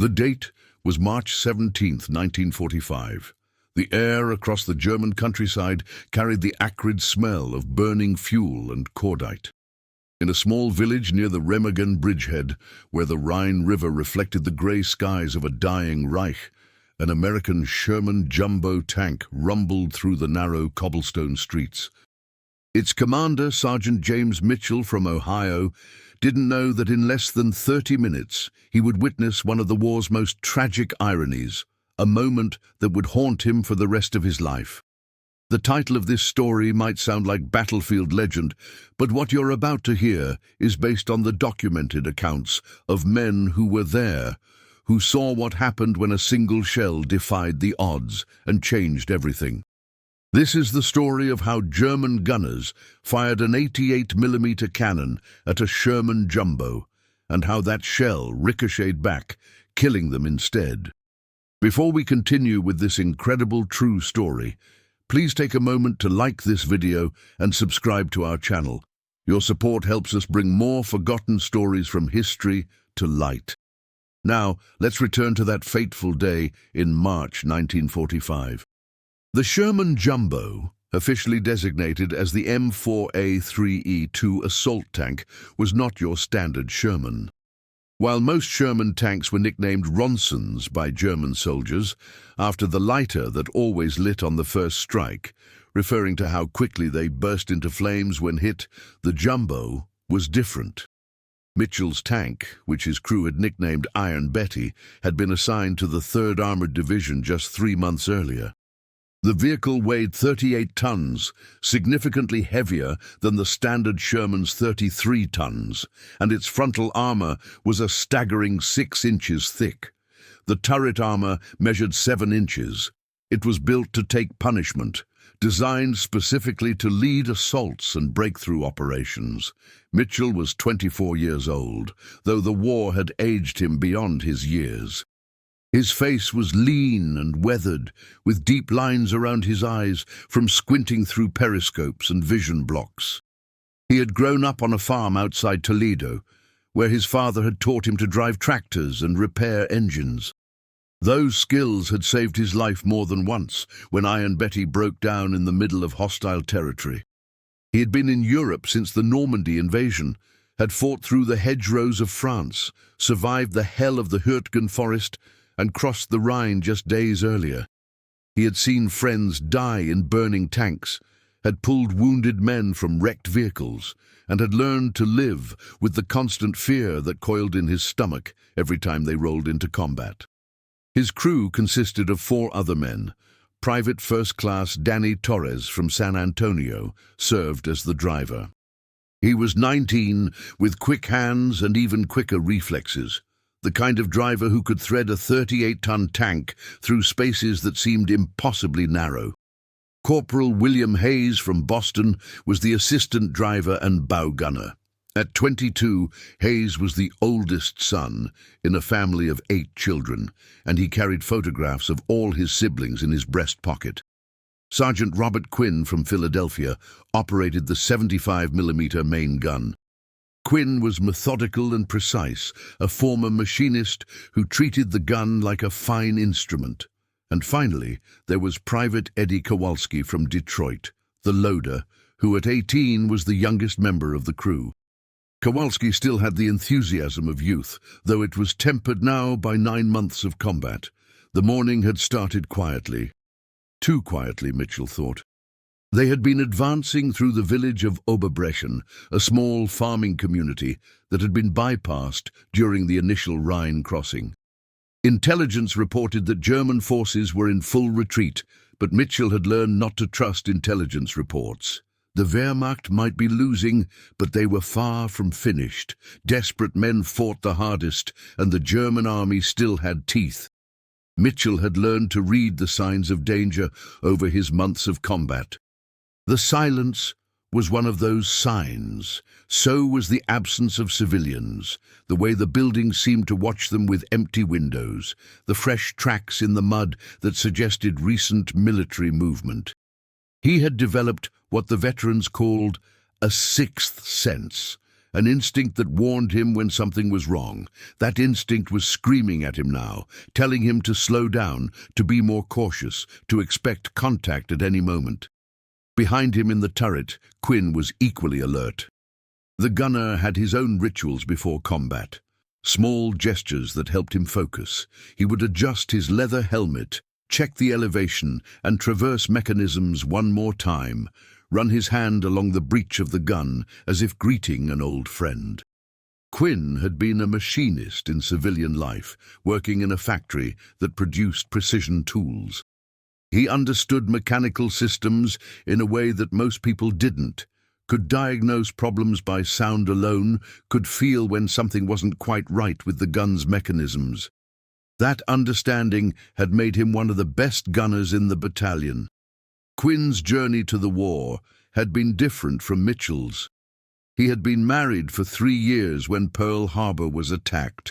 The date was March 17th, 1945. The air across the German countryside carried the acrid smell of burning fuel and cordite. In a small village near the Remagen bridgehead, where the Rhine River reflected the grey skies of a dying Reich, an American Sherman Jumbo tank rumbled through the narrow cobblestone streets. Its commander, Sergeant James Mitchell from Ohio, didn't know that in less than 30 minutes he would witness one of the war's most tragic ironies, a moment that would haunt him for the rest of his life. The title of this story might sound like battlefield legend, but what you're about to hear is based on the documented accounts of men who were there, who saw what happened when a single shell defied the odds and changed everything. This is the story of how German gunners fired an 88mm cannon at a Sherman Jumbo, and how that shell ricocheted back, killing them instead. Before we continue with this incredible true story, please take a moment to like this video and subscribe to our channel. Your support helps us bring more forgotten stories from history to light. Now, let's return to that fateful day in March 1945. The Sherman Jumbo, officially designated as the M4A3E2 assault tank, was not your standard Sherman. While most Sherman tanks were nicknamed Ronsons by German soldiers, after the lighter that always lit on the first strike, referring to how quickly they burst into flames when hit, the Jumbo was different. Mitchell's tank, which his crew had nicknamed Iron Betty, had been assigned to the 3rd Armored Division just 3 months earlier. The vehicle weighed 38 tons, significantly heavier than the standard Sherman's 33 tons, and its frontal armor was a staggering 6 inches thick. The turret armor measured 7 inches. It was built to take punishment, designed specifically to lead assaults and breakthrough operations. Mitchell was 24 years old, though the war had aged him beyond his years. His face was lean and weathered, with deep lines around his eyes from squinting through periscopes and vision blocks. He had grown up on a farm outside Toledo, where his father had taught him to drive tractors and repair engines. Those skills had saved his life more than once when Iron Betty broke down in the middle of hostile territory. He had been in Europe since the Normandy invasion, had fought through the hedgerows of France, survived the hell of the Hürtgen forest, and crossed the Rhine just days earlier. He had seen friends die in burning tanks, had pulled wounded men from wrecked vehicles, and had learned to live with the constant fear that coiled in his stomach every time they rolled into combat. His crew consisted of 4 other men. Private First Class Danny Torres from San Antonio served as the driver. He was 19, with quick hands and even quicker reflexes. The kind of driver who could thread a 38-ton tank through spaces that seemed impossibly narrow. Corporal William Hayes from Boston was the assistant driver and bow gunner. At 22, Hayes was the oldest son in a family of 8 children, and he carried photographs of all his siblings in his breast pocket. Sergeant Robert Quinn from Philadelphia operated the 75mm main gun. Quinn was methodical and precise, a former machinist who treated the gun like a fine instrument. And finally, there was Private Eddie Kowalski from Detroit, the loader, who at 18 was the youngest member of the crew. Kowalski still had the enthusiasm of youth, though it was tempered now by 9 months of combat. The morning had started quietly. Too quietly, Mitchell thought. They had been advancing through the village of Oberbrechen, a small farming community that had been bypassed during the initial Rhine crossing. Intelligence reported that German forces were in full retreat, but Mitchell had learned not to trust intelligence reports. The Wehrmacht might be losing, but they were far from finished. Desperate men fought the hardest, and the German army still had teeth. Mitchell had learned to read the signs of danger over his months of combat. The silence was one of those signs. So was the absence of civilians, the way the buildings seemed to watch them with empty windows, the fresh tracks in the mud that suggested recent military movement. He had developed what the veterans called a sixth sense, an instinct that warned him when something was wrong. That instinct was screaming at him now, telling him to slow down, to be more cautious, to expect contact at any moment. Behind him in the turret, Quinn was equally alert. The gunner had his own rituals before combat, small gestures that helped him focus. He would adjust his leather helmet, check the elevation, and traverse mechanisms one more time, run his hand along the breech of the gun as if greeting an old friend. Quinn had been a machinist in civilian life, working in a factory that produced precision tools. He understood mechanical systems in a way that most people didn't, could diagnose problems by sound alone, could feel when something wasn't quite right with the gun's mechanisms. That understanding had made him one of the best gunners in the battalion. Quinn's journey to the war had been different from Mitchell's. He had been married for 3 years when Pearl Harbor was attacked.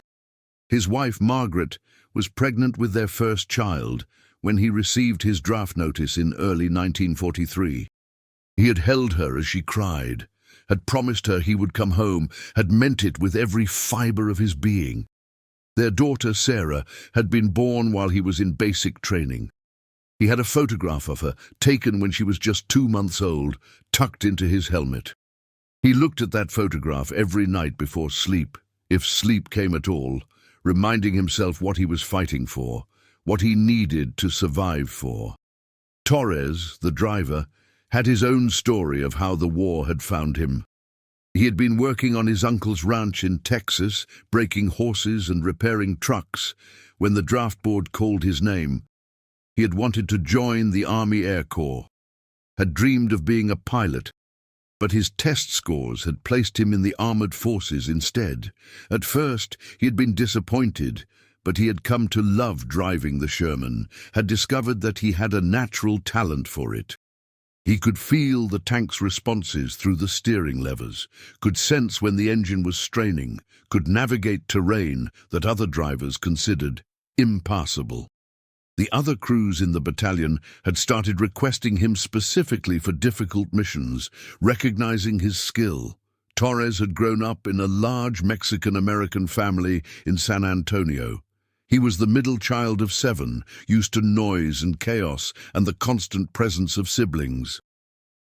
His wife, Margaret, was pregnant with their first child when he received his draft notice in early 1943. He had held her as she cried, had promised her he would come home, had meant it with every fiber of his being. Their daughter, Sarah, had been born while he was in basic training. He had a photograph of her, taken when she was just 2 months old, tucked into his helmet. He looked at that photograph every night before sleep, if sleep came at all, reminding himself what he was fighting for, what he needed to survive for. Torres, the driver, had his own story of how the war had found him. He had been working on his uncle's ranch in Texas, breaking horses and repairing trucks, when the draft board called his name. He had wanted to join the Army Air Corps, had dreamed of being a pilot, but his test scores had placed him in the armored forces instead. At first, he had been disappointed, but he had come to love driving the Sherman, had discovered that he had a natural talent for it. He could feel the tank's responses through the steering levers, could sense when the engine was straining, could navigate terrain that other drivers considered impassable. The other crews in the battalion had started requesting him specifically for difficult missions, recognizing his skill. Torres had grown up in a large Mexican-American family in San Antonio. He was the middle child of 7, used to noise and chaos and the constant presence of siblings.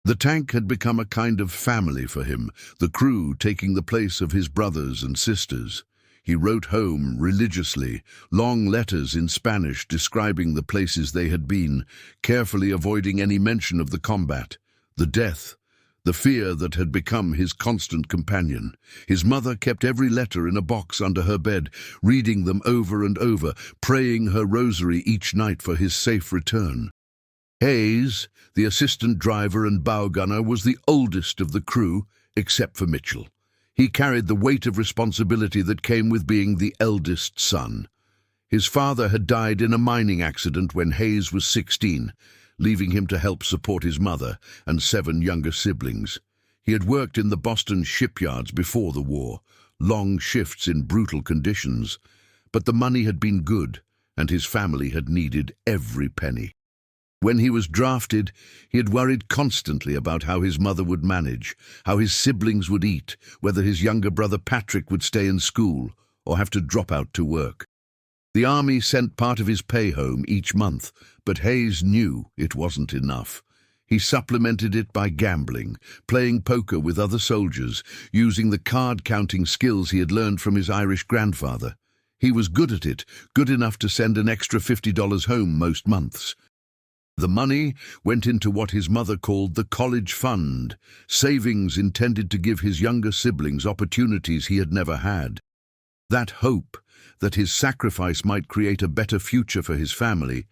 The tank had become a kind of family for him, the crew taking the place of his brothers and sisters. He wrote home religiously, long letters in Spanish describing the places they had been, carefully avoiding any mention of the combat, the death, the fear that had become his constant companion. His mother kept every letter in a box under her bed, reading them over and over, praying her rosary each night for his safe return. Hayes, the assistant driver and bow gunner, was the oldest of the crew, except for Mitchell. He carried the weight of responsibility that came with being the eldest son. His father had died in a mining accident when Hayes was 16, leaving him to help support his mother and 7 younger siblings. He had worked in the Boston shipyards before the war, long shifts in brutal conditions, but the money had been good, and his family had needed every penny. When he was drafted, he had worried constantly about how his mother would manage, how his siblings would eat, whether his younger brother Patrick would stay in school or have to drop out to work. The army sent part of his pay home each month, but Hayes knew it wasn't enough. He supplemented it by gambling, playing poker with other soldiers, using the card-counting skills he had learned from his Irish grandfather. He was good at it, good enough to send an extra $50 home most months. The money went into what his mother called the college fund, savings intended to give his younger siblings opportunities he had never had. That hope that his sacrifice might create a better future for his family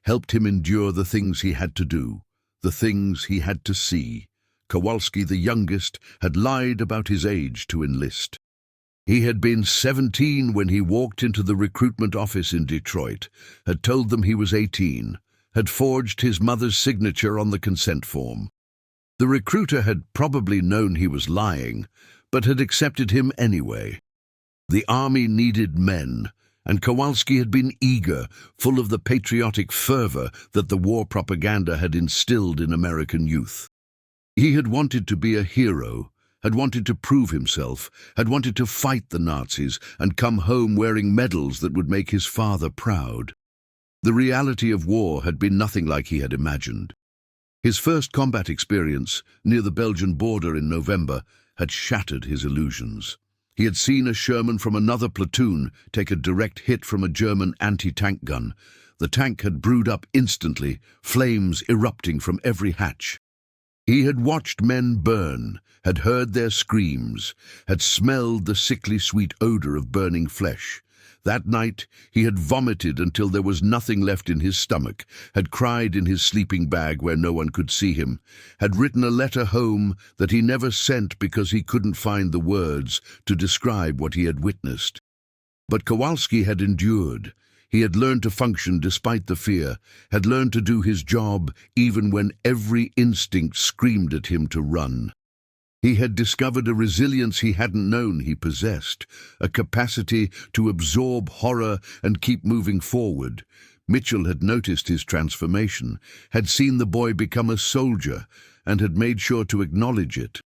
helped him endure the things he had to do, the things he had to see. Kowalski, the youngest, had lied about his age to enlist. He had been 17 when he walked into the recruitment office in Detroit, had told them he was 18, had forged his mother's signature on the consent form. The recruiter had probably known he was lying, but had accepted him anyway. The army needed men, and Kowalski had been eager, full of the patriotic fervor that the war propaganda had instilled in American youth. He had wanted to be a hero, had wanted to prove himself, had wanted to fight the Nazis and come home wearing medals that would make his father proud. The reality of war had been nothing like he had imagined. His first combat experience, near the Belgian border in November, had shattered his illusions. He had seen a Sherman from another platoon take a direct hit from a German anti-tank gun. The tank had brewed up instantly, flames erupting from every hatch. He had watched men burn, had heard their screams, had smelled the sickly sweet odor of burning flesh. That night he had vomited until there was nothing left in his stomach, had cried in his sleeping bag where no one could see him, had written a letter home that he never sent because he couldn't find the words to describe what he had witnessed. But Kowalski had endured. He had learned to function despite the fear, had learned to do his job even when every instinct screamed at him to run. He had discovered a resilience he hadn't known he possessed, a capacity to absorb horror and keep moving forward. Mitchell had noticed his transformation, had seen the boy become a soldier, and had made sure to acknowledge it.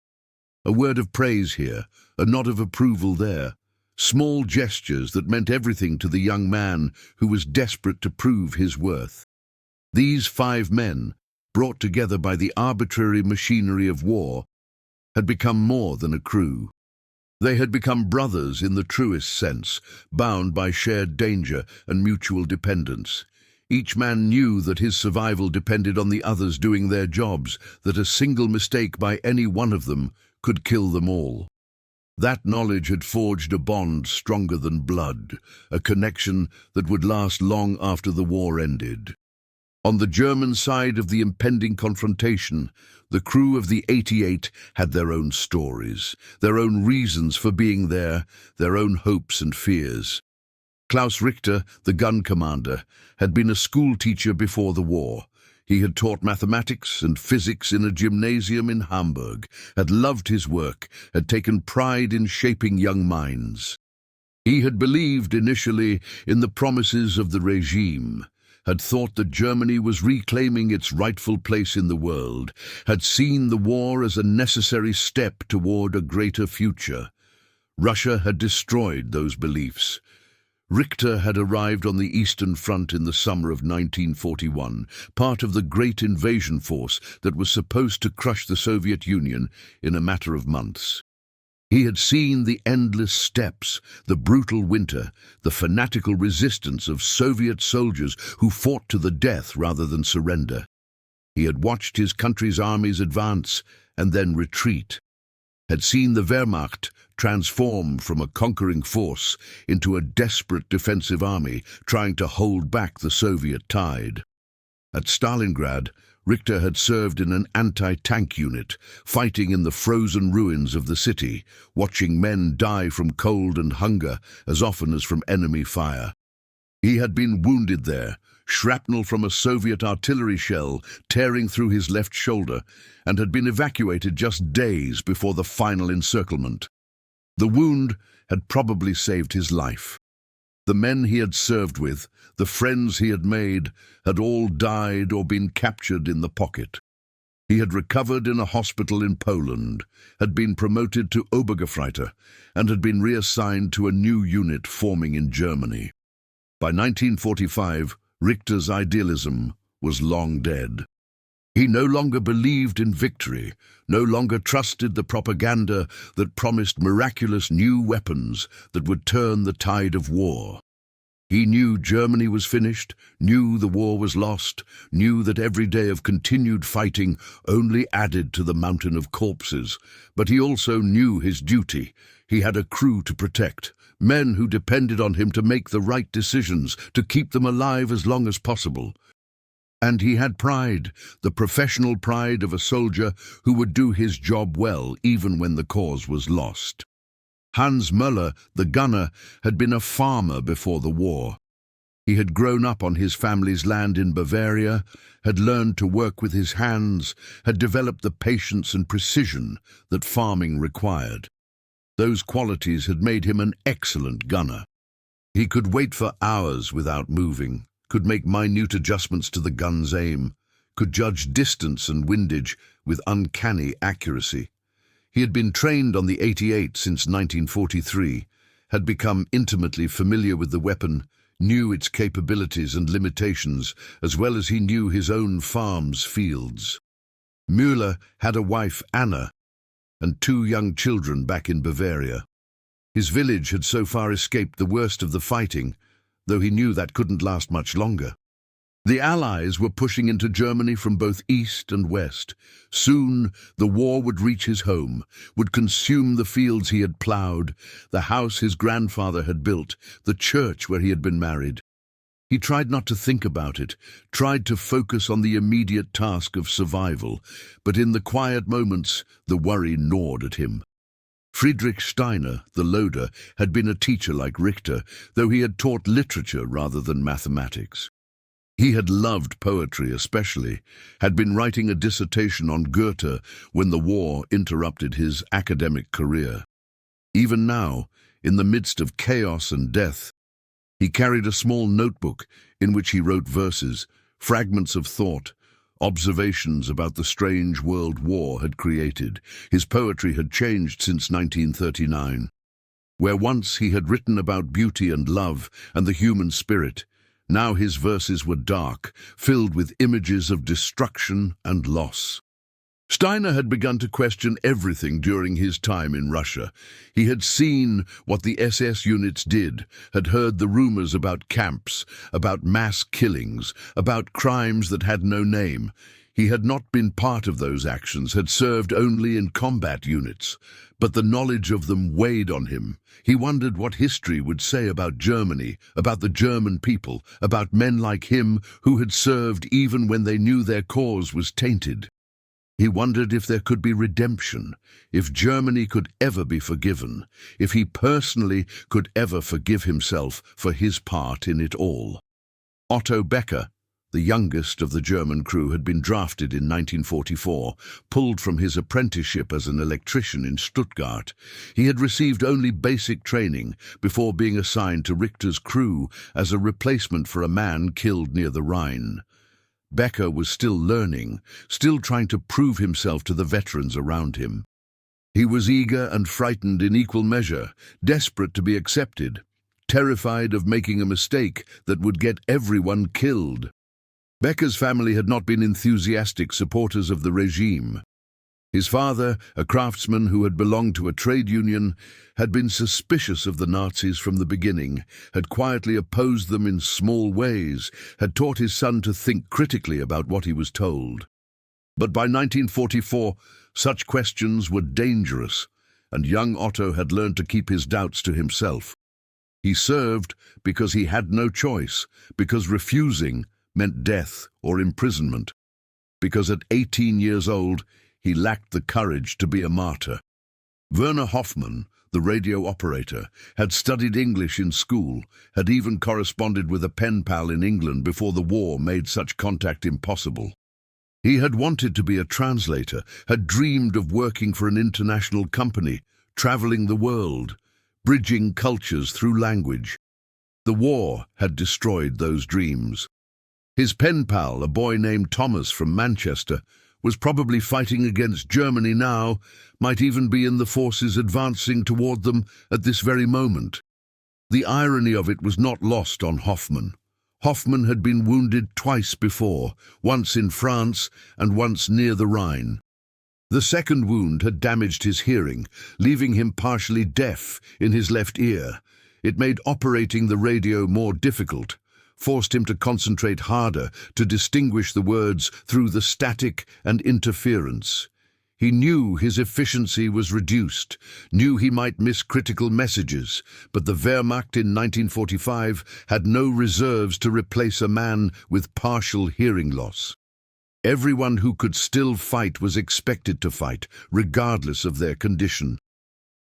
A word of praise here, a nod of approval there. Small gestures that meant everything to the young man who was desperate to prove his worth. These 5 men, brought together by the arbitrary machinery of war, had become more than a crew. They had become brothers in the truest sense, bound by shared danger and mutual dependence. Each man knew that his survival depended on the others doing their jobs, that a single mistake by any one of them could kill them all. That knowledge had forged a bond stronger than blood, a connection that would last long after the war ended. On the German side of the impending confrontation, the crew of the 88 had their own stories, their own reasons for being there, their own hopes and fears. Klaus Richter, the gun commander, had been a school teacher before the war. He had taught mathematics and physics in a gymnasium in Hamburg, had loved his work, had taken pride in shaping young minds. He had believed initially in the promises of the regime, had thought that Germany was reclaiming its rightful place in the world, had seen the war as a necessary step toward a greater future. Russia had destroyed those beliefs. Richter had arrived on the Eastern Front in the summer of 1941, part of the great invasion force that was supposed to crush the Soviet Union in a matter of months. He had seen the endless steppes, the brutal winter, the fanatical resistance of Soviet soldiers who fought to the death rather than surrender. He had watched his country's armies advance and then retreat, had seen the Wehrmacht transform from a conquering force into a desperate defensive army trying to hold back the Soviet tide. At Stalingrad, Richter had served in an anti-tank unit, fighting in the frozen ruins of the city, watching men die from cold and hunger as often as from enemy fire. He had been wounded there, shrapnel from a Soviet artillery shell tearing through his left shoulder, and had been evacuated just days before the final encirclement. The wound had probably saved his life. The men he had served with, the friends he had made, had all died or been captured in the pocket. He had recovered in a hospital in Poland, had been promoted to Obergefreiter, and had been reassigned to a new unit forming in Germany. By 1945, Richter's idealism was long dead. He no longer believed in victory, no longer trusted the propaganda that promised miraculous new weapons that would turn the tide of war. He knew Germany was finished, knew the war was lost, knew that every day of continued fighting only added to the mountain of corpses. But he also knew his duty. He had a crew to protect, men who depended on him to make the right decisions, to keep them alive as long as possible. And he had pride, the professional pride of a soldier who would do his job well even when the cause was lost. Hans Möller, the gunner, had been a farmer before the war. He had grown up on his family's land in Bavaria, had learned to work with his hands, had developed the patience and precision that farming required. Those qualities had made him an excellent gunner. He could wait for hours without moving, could make minute adjustments to the gun's aim, could judge distance and windage with uncanny accuracy. He had been trained on the 88 since 1943, had become intimately familiar with the weapon, knew its capabilities and limitations, as well as he knew his own farm's fields. Müller had a wife, Anna, and 2 young children back in Bavaria. His village had so far escaped the worst of the fighting, though he knew that couldn't last much longer. The Allies were pushing into Germany from both east and west. Soon the war would reach his home, would consume the fields he had ploughed, the house his grandfather had built, the church where he had been married. He tried not to think about it, tried to focus on the immediate task of survival, but in the quiet moments the worry gnawed at him. Friedrich Steiner, the loader, had been a teacher like Richter, though he had taught literature rather than mathematics. He had loved poetry especially, had been writing a dissertation on Goethe when the war interrupted his academic career. Even now, in the midst of chaos and death, he carried a small notebook in which he wrote verses, fragments of thought, observations about the strange world war had created. His poetry had changed since 1939. Where once he had written about beauty and love and the human spirit, now his verses were dark, filled with images of destruction and loss. Steiner had begun to question everything during his time in Russia. He had seen what the SS units did, had heard the rumors about camps, about mass killings, about crimes that had no name. He had not been part of those actions, had served only in combat units, but the knowledge of them weighed on him. He wondered what history would say about Germany, about the German people, about men like him who had served even when they knew their cause was tainted. He wondered if there could be redemption, if Germany could ever be forgiven, if he personally could ever forgive himself for his part in it all. Otto Becker, the youngest of the German crew, had been drafted in 1944, pulled from his apprenticeship as an electrician in Stuttgart. He had received only basic training before being assigned to Richter's crew as a replacement for a man killed near the Rhine. Becker was still learning, still trying to prove himself to the veterans around him. He was eager and frightened in equal measure, desperate to be accepted, terrified of making a mistake that would get everyone killed. Becker's family had not been enthusiastic supporters of the regime. His father, a craftsman who had belonged to a trade union, had been suspicious of the Nazis from the beginning, had quietly opposed them in small ways, had taught his son to think critically about what he was told. But by 1944, such questions were dangerous, and young Otto had learned to keep his doubts to himself. He served because he had no choice, because refusing meant death or imprisonment, because at 18 years old he lacked the courage to be a martyr. Werner Hoffmann, the radio operator, had studied English in school, had even corresponded with a pen pal in England before the war made such contact impossible. He had wanted to be a translator, had dreamed of working for an international company, traveling the world, bridging cultures through language. The war had destroyed those dreams. His pen pal, a boy named Thomas from Manchester, was probably fighting against Germany now, might even be in the forces advancing toward them at this very moment. The irony of it was not lost on Hoffmann. Hoffmann had been wounded twice before, once in France and once near the Rhine. The second wound had damaged his hearing, leaving him partially deaf in his left ear. It made operating the radio more difficult, forced him to concentrate harder, to distinguish the words through the static and interference. He knew his efficiency was reduced, knew he might miss critical messages, but the Wehrmacht in 1945 had no reserves to replace a man with partial hearing loss. Everyone who could still fight was expected to fight, regardless of their condition.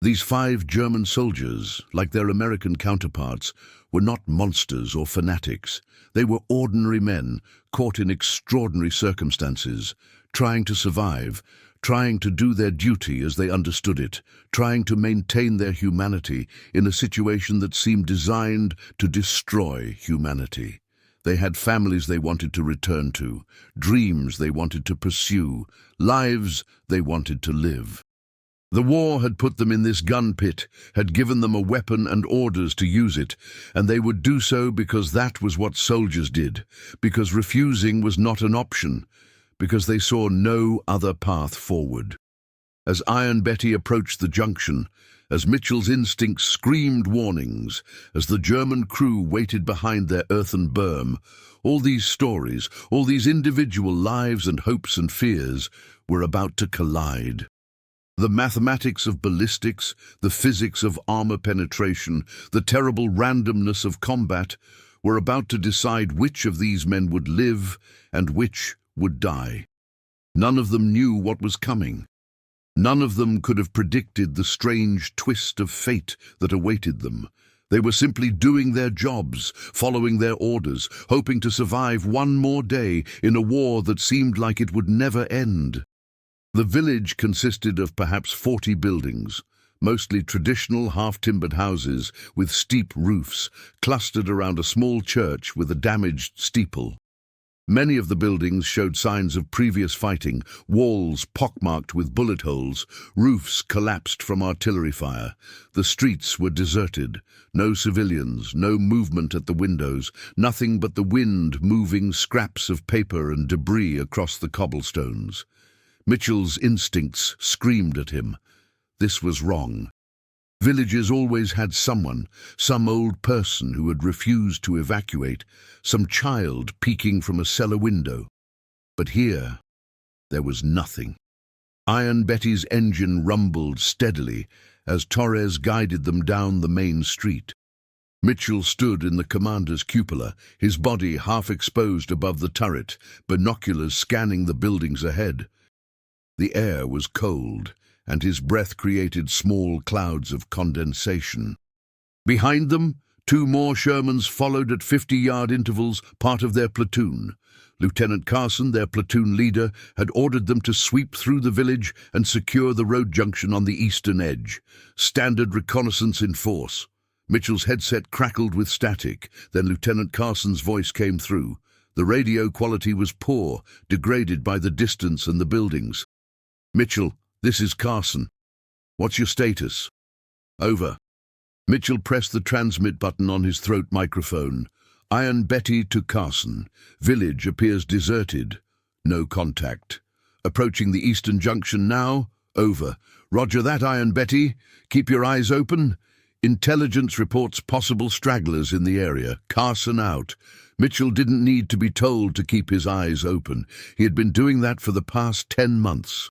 These 5 German soldiers, like their American counterparts, were not monsters or fanatics. They were ordinary men, caught in extraordinary circumstances, trying to survive, trying to do their duty as they understood it, trying to maintain their humanity in a situation that seemed designed to destroy humanity. They had families they wanted to return to, dreams they wanted to pursue, lives they wanted to live. The war had put them in this gun pit, had given them a weapon and orders to use it, and they would do so because that was what soldiers did, because refusing was not an option, because they saw no other path forward. As Iron Betty approached the junction, as Mitchell's instincts screamed warnings, as the German crew waited behind their earthen berm, all these stories, all these individual lives and hopes and fears were about to collide. The mathematics of ballistics, the physics of armor penetration, the terrible randomness of combat were about to decide which of these men would live and which would die. None of them knew what was coming. None of them could have predicted the strange twist of fate that awaited them. They were simply doing their jobs, following their orders, hoping to survive one more day in a war that seemed like it would never end. The village consisted of perhaps 40 buildings, mostly traditional half-timbered houses with steep roofs, clustered around a small church with a damaged steeple. Many of the buildings showed signs of previous fighting, walls pockmarked with bullet holes, roofs collapsed from artillery fire. The streets were deserted, no civilians, no movement at the windows, nothing but the wind moving scraps of paper and debris across the cobblestones. Mitchell's instincts screamed at him. This was wrong. Villages always had someone, some old person who had refused to evacuate, some child peeking from a cellar window. But here, there was nothing. Iron Betty's engine rumbled steadily as Torres guided them down the main street. Mitchell stood in the commander's cupola, his body half exposed above the turret, binoculars scanning the buildings ahead. The air was cold, and his breath created small clouds of condensation. Behind them, 2 more Shermans followed at 50-yard intervals, part of their platoon. Lieutenant Carson, their platoon leader, had ordered them to sweep through the village and secure the road junction on the eastern edge. Standard reconnaissance in force. Mitchell's headset crackled with static, then Lieutenant Carson's voice came through. The radio quality was poor, degraded by the distance and the buildings. "Mitchell, this is Carson. What's your status?" "Over." Mitchell pressed the transmit button on his throat microphone. "Iron Betty to Carson. Village appears deserted. No contact. Approaching the eastern junction now. Over. Roger that, Iron Betty. Keep your eyes open. Intelligence reports possible stragglers in the area. Carson out." Mitchell didn't need to be told to keep his eyes open. He had been doing that for the past 10 months.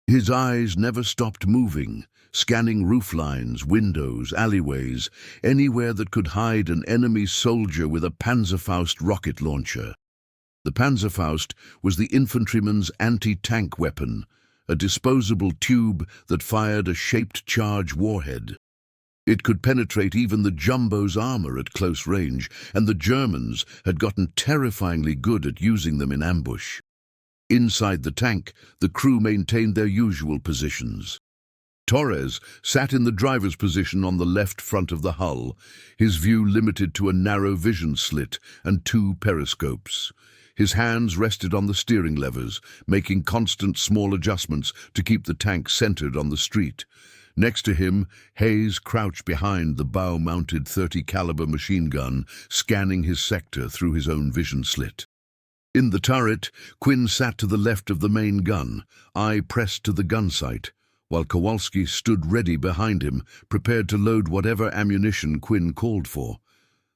His eyes never stopped moving, scanning rooflines, windows, alleyways, anywhere that could hide an enemy soldier with a Panzerfaust rocket launcher. The Panzerfaust was the infantryman's anti-tank weapon, a disposable tube that fired a shaped charge warhead. It could penetrate even the Jumbo's armor at close range, and the Germans had gotten terrifyingly good at using them in ambush. Inside the tank, the crew maintained their usual positions. Torres sat in the driver's position on the left front of the hull, his view limited to a narrow vision slit and 2 periscopes. His hands rested on the steering levers, making constant small adjustments to keep the tank centered on the street. Next to him, Hayes crouched behind the bow-mounted 30 caliber machine gun, scanning his sector through his own vision slit. In the turret, Quinn sat to the left of the main gun, eye pressed to the gun sight, while Kowalski stood ready behind him, prepared to load whatever ammunition Quinn called for.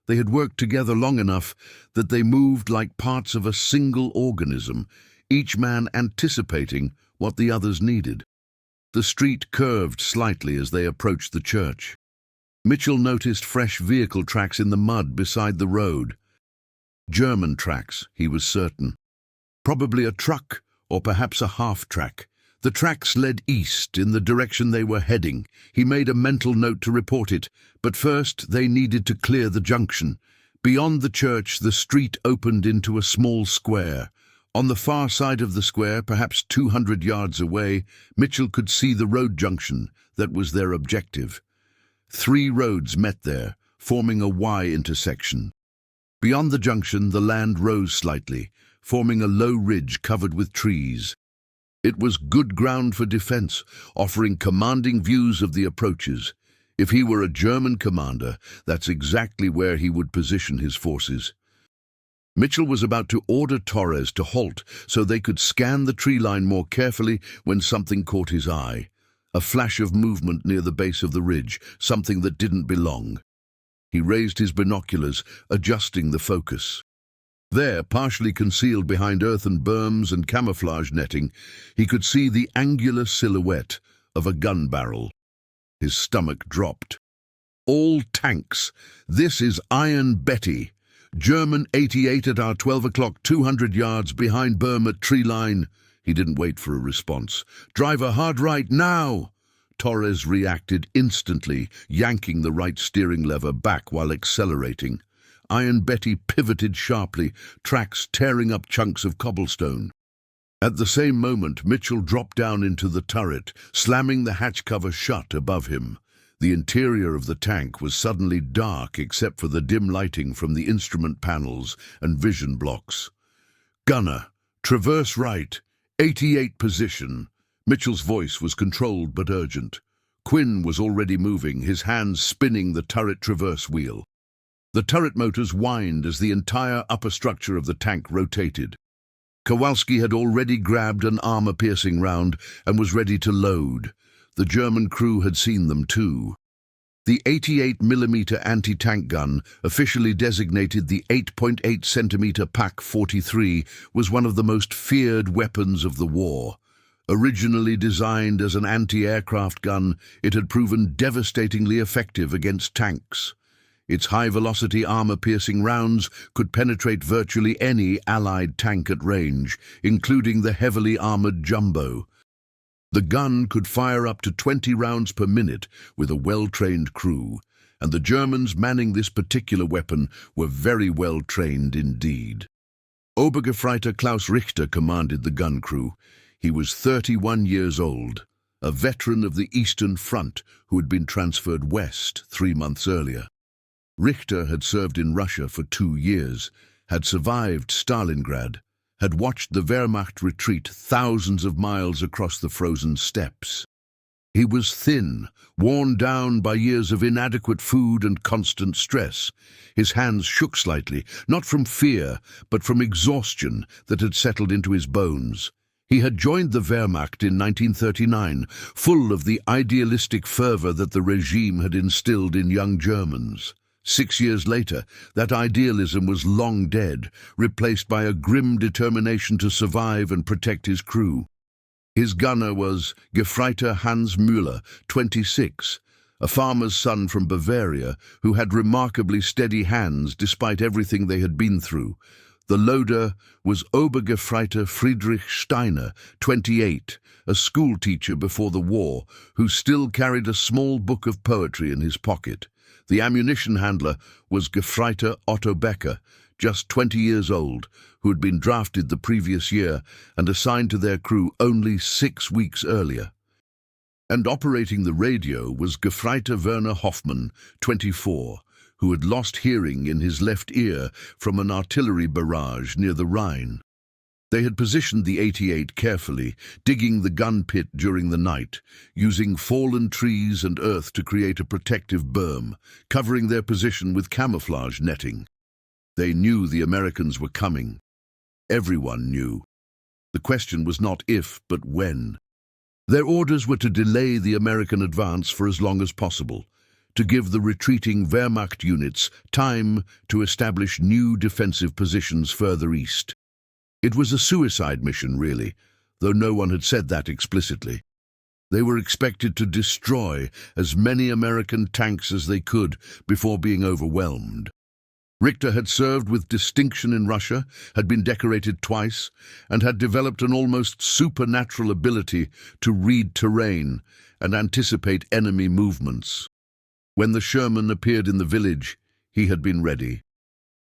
They had worked together long enough that they moved like parts of a single organism, each man anticipating what the others needed. The street curved slightly as they approached the church. Mitchell noticed fresh vehicle tracks in the mud beside the road. German tracks, he was certain. Probably a truck, or perhaps a half-track. The tracks led east, in the direction they were heading. He made a mental note to report it, but first they needed to clear the junction. Beyond the church, the street opened into a small square. On the far side of the square, perhaps 200 yards away, Mitchell could see the road junction that was their objective. 3 roads met there, forming a Y intersection. Beyond the junction, the land rose slightly, forming a low ridge covered with trees. It was good ground for defense, offering commanding views of the approaches. If he were a German commander, that's exactly where he would position his forces. Mitchell was about to order Torres to halt so they could scan the tree line more carefully when something caught his eye. A flash of movement near the base of the ridge, something that didn't belong. He raised his binoculars, adjusting the focus. There, partially concealed behind earthen berms and camouflage netting, he could see the angular silhouette of a gun barrel. His stomach dropped. All tanks. This is Iron Betty. German 88 at our 12 o'clock, 200 yards behind berm at tree line. He didn't wait for a response. Driver hard right now! Torres reacted instantly, yanking the right steering lever back while accelerating. Iron Betty pivoted sharply, tracks tearing up chunks of cobblestone. At the same moment, Mitchell dropped down into the turret, slamming the hatch cover shut above him. The interior of the tank was suddenly dark except for the dim lighting from the instrument panels and vision blocks. Gunner, traverse right, 88 position. Mitchell's voice was controlled but urgent. Quinn was already moving, his hands spinning the turret traverse wheel. The turret motors whined as the entire upper structure of the tank rotated. Kowalski had already grabbed an armor-piercing round and was ready to load. The German crew had seen them too. The 88mm anti-tank gun, officially designated the 8.8cm PaK 43, was one of the most feared weapons of the war. Originally designed as an anti-aircraft gun, it had proven devastatingly effective against tanks. Its high-velocity armor-piercing rounds could penetrate virtually any Allied tank at range, including the heavily armored Jumbo. The gun could fire up to 20 rounds per minute with a well-trained crew, and the Germans manning this particular weapon were very well-trained indeed. Obergefreiter Klaus Richter commanded the gun crew. He was 31 years old, a veteran of the Eastern Front who had been transferred west 3 months earlier. Richter had served in Russia for 2 years, had survived Stalingrad, had watched the Wehrmacht retreat thousands of miles across the frozen steppes. He was thin, worn down by years of inadequate food and constant stress. His hands shook slightly, not from fear, but from exhaustion that had settled into his bones. He had joined the Wehrmacht in 1939, full of the idealistic fervor that the regime had instilled in young Germans. 6 years later, that idealism was long dead, replaced by a grim determination to survive and protect his crew. His gunner was Gefreiter Hans Müller, 26, a farmer's son from Bavaria who had remarkably steady hands despite everything they had been through. The loader was Obergefreiter Friedrich Steiner, 28, a schoolteacher before the war, who still carried a small book of poetry in his pocket. The ammunition handler was Gefreiter Otto Becker, just 20 years old, who had been drafted the previous year and assigned to their crew only 6 weeks earlier. And operating the radio was Gefreiter Werner Hoffmann, 24, who had lost hearing in his left ear from an artillery barrage near the Rhine. They had positioned the 88 carefully, digging the gun pit during the night, using fallen trees and earth to create a protective berm, covering their position with camouflage netting. They knew the Americans were coming. Everyone knew. The question was not if, but when. Their orders were to delay the American advance for as long as possible, to give the retreating Wehrmacht units time to establish new defensive positions further east. It was a suicide mission, really, though no one had said that explicitly. They were expected to destroy as many American tanks as they could before being overwhelmed. Richter had served with distinction in Russia, had been decorated twice, and had developed an almost supernatural ability to read terrain and anticipate enemy movements. When the Sherman appeared in the village, he had been ready.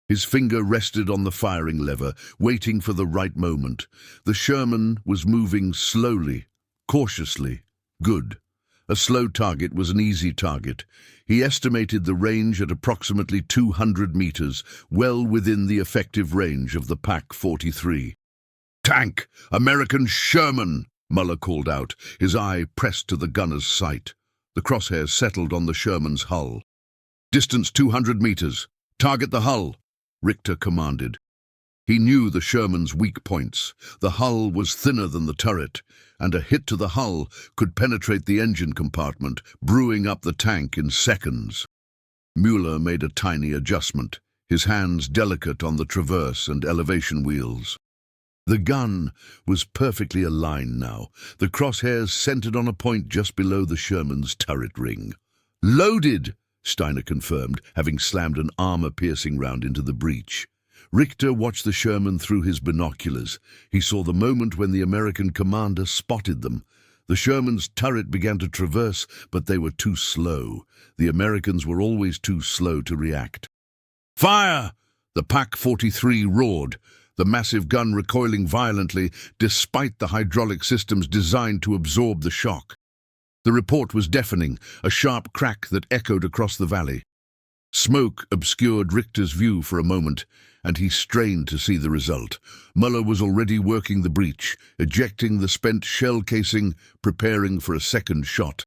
His finger rested on the firing lever, waiting for the right moment. The Sherman was moving slowly, cautiously. Good. A slow target was an easy target. He estimated the range at approximately 200 meters, well within the effective range of the PaK 43. Tank! American Sherman! Muller called out, his eye pressed to the gunner's sight. The crosshairs settled on the Sherman's hull. "Distance 200 meters. Target the hull," Richter commanded. He knew the Sherman's weak points. The hull was thinner than the turret, and a hit to the hull could penetrate the engine compartment, brewing up the tank in seconds. Mueller made a tiny adjustment, his hands delicate on the traverse and elevation wheels. The gun was perfectly aligned now, the crosshairs centered on a point just below the Sherman's turret ring. "Loaded," Steiner confirmed, having slammed an armor-piercing round into the breech. Richter watched the Sherman through his binoculars. He saw the moment when the American commander spotted them. The Sherman's turret began to traverse, but they were too slow. The Americans were always too slow to react. "Fire!" The Pak-43 roared, the massive gun recoiling violently despite the hydraulic systems designed to absorb the shock. The report was deafening, a sharp crack that echoed across the valley. Smoke obscured Richter's view for a moment, and he strained to see the result. Muller was already working the breech, ejecting the spent shell casing, preparing for a second shot.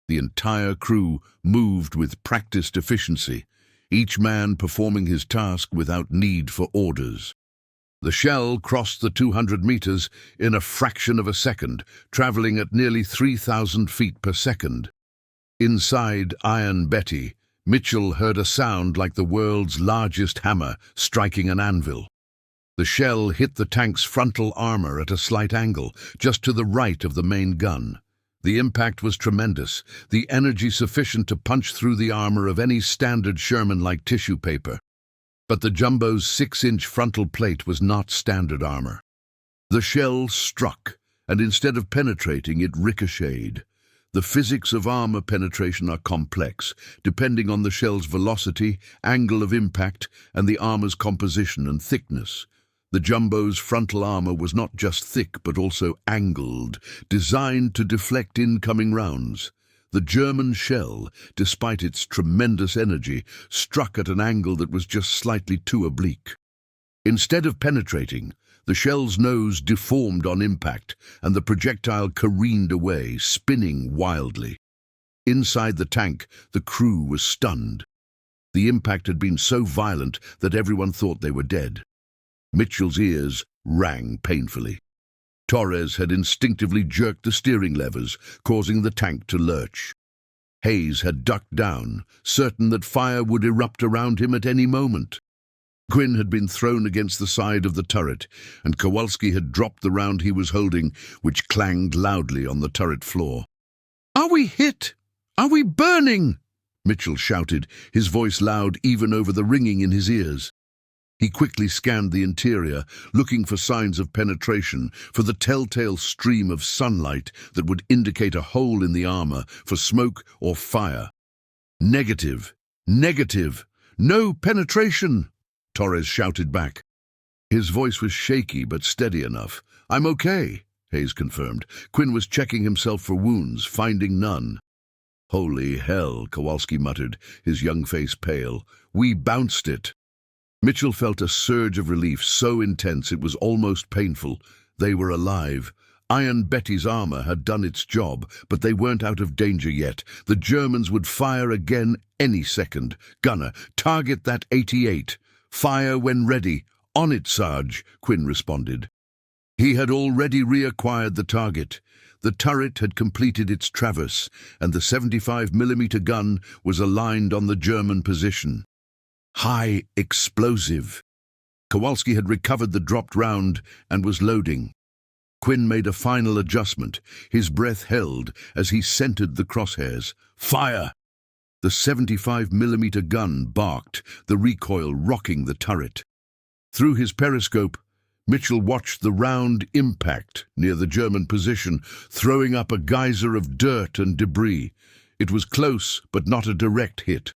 The entire crew moved with practiced efficiency, each man performing his task without need for orders. The shell crossed the 200 meters in a fraction of a second, traveling at nearly 3,000 feet per second. Inside Iron Betty, Mitchell heard a sound like the world's largest hammer striking an anvil. The shell hit the tank's frontal armor at a slight angle, just to the right of the main gun. The impact was tremendous, the energy sufficient to punch through the armor of any standard Sherman like tissue paper. But the Jumbo's 6-inch frontal plate was not standard armor. The shell struck, and instead of penetrating, it ricocheted. The physics of armor penetration are complex, depending on the shell's velocity, angle of impact, and the armor's composition and thickness. The Jumbo's frontal armor was not just thick but also angled, designed to deflect incoming rounds. The German shell, despite its tremendous energy, struck at an angle that was just slightly too oblique. Instead of penetrating, the shell's nose deformed on impact, and the projectile careened away, spinning wildly. Inside the tank, the crew was stunned. The impact had been so violent that everyone thought they were dead. Mitchell's ears rang painfully. Torres had instinctively jerked the steering levers, causing the tank to lurch. Hayes had ducked down, certain that fire would erupt around him at any moment. Quinn had been thrown against the side of the turret, and Kowalski had dropped the round he was holding, which clanged loudly on the turret floor. "Are we hit? Are we burning?" Mitchell shouted, his voice loud even over the ringing in his ears. He quickly scanned the interior, looking for signs of penetration, for the telltale stream of sunlight that would indicate a hole in the armor, for smoke or fire. "Negative! Negative! No penetration!" Torres shouted back. His voice was shaky but steady enough. "I'm okay," Hayes confirmed. Quinn was checking himself for wounds, finding none. "Holy hell," Kowalski muttered, his young face pale. "We bounced it." Mitchell felt a surge of relief so intense it was almost painful. They were alive. Iron Betty's armor had done its job, but they weren't out of danger yet. The Germans would fire again any second. "Gunner, target that 88. Fire when ready." "On it, Sarge," Quinn responded. He had already reacquired the target. The turret had completed its traverse, and the 75mm gun was aligned on the German position. High explosive. Kowalski had recovered the dropped round and was loading. Quinn made a final adjustment, his breath held as he centered the crosshairs. "Fire!" The 75mm gun barked, the recoil rocking the turret. Through his periscope, Mitchell watched the round impact near the German position, throwing up a geyser of dirt and debris. It was close, but not a direct hit.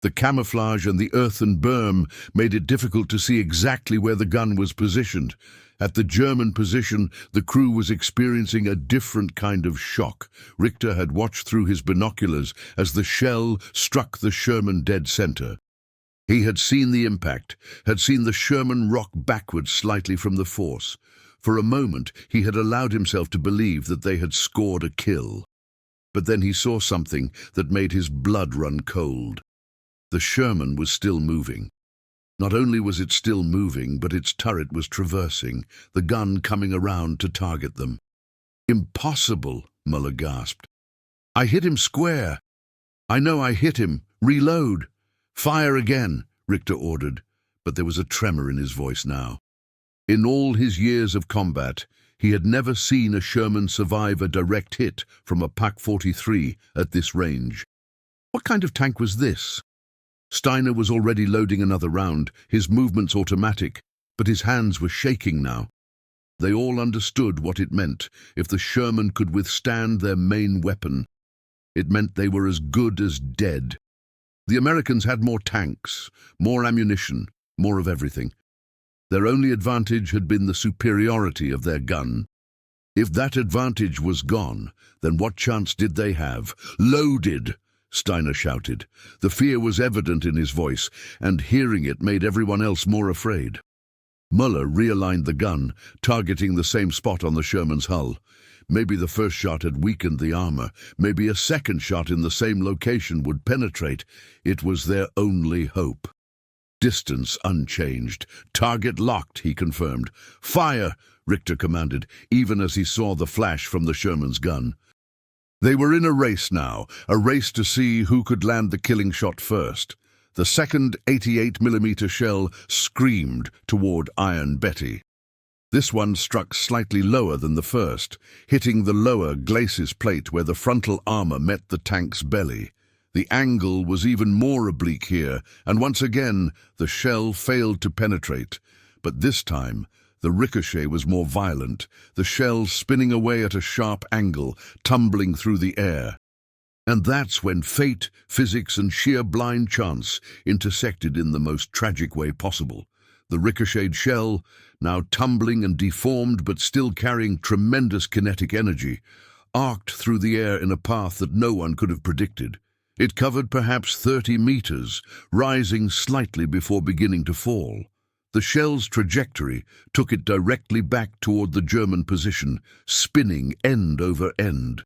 The camouflage and the earthen berm made it difficult to see exactly where the gun was positioned. At the German position, the crew was experiencing a different kind of shock. Richter had watched through his binoculars as the shell struck the Sherman dead center. He had seen the impact, had seen the Sherman rock backwards slightly from the force. For a moment, he had allowed himself to believe that they had scored a kill. But then he saw something that made his blood run cold. The Sherman was still moving. Not only was it still moving, but its turret was traversing, the gun coming around to target them. "Impossible," Muller gasped. "I hit him square." "I know I hit him. Reload." "Fire again," Richter ordered, but there was a tremor in his voice now. In all his years of combat, he had never seen a Sherman survive a direct hit from a Pak-43 at this range. What kind of tank was this? Steiner was already loading another round, his movements automatic, but his hands were shaking now. They all understood what it meant. If the Sherman could withstand their main weapon, it meant they were as good as dead. The Americans had more tanks, more ammunition, more of everything. Their only advantage had been the superiority of their gun. If that advantage was gone, then what chance did they have? "Loaded!" Steiner shouted. The fear was evident in his voice, and hearing it made everyone else more afraid. Muller realigned the gun, targeting the same spot on the Sherman's hull. Maybe the first shot had weakened the armor. Maybe a second shot in the same location would penetrate. It was their only hope. Distance unchanged. "Target locked," he confirmed. "Fire!" Richter commanded, even as he saw the flash from the Sherman's gun. They were in a race now, a race to see who could land the killing shot first. The second 88mm shell screamed toward Iron Betty. This one struck slightly lower than the first, hitting the lower glacis plate where the frontal armor met the tank's belly. The angle was even more oblique here, and once again the shell failed to penetrate. But this time, the ricochet was more violent, the shell spinning away at a sharp angle, tumbling through the air. And that's when fate, physics, and sheer blind chance intersected in the most tragic way possible. The ricocheted shell, now tumbling and deformed but still carrying tremendous kinetic energy, arced through the air in a path that no one could have predicted. It covered perhaps 30 meters, rising slightly before beginning to fall. The shell's trajectory took it directly back toward the German position, spinning end over end.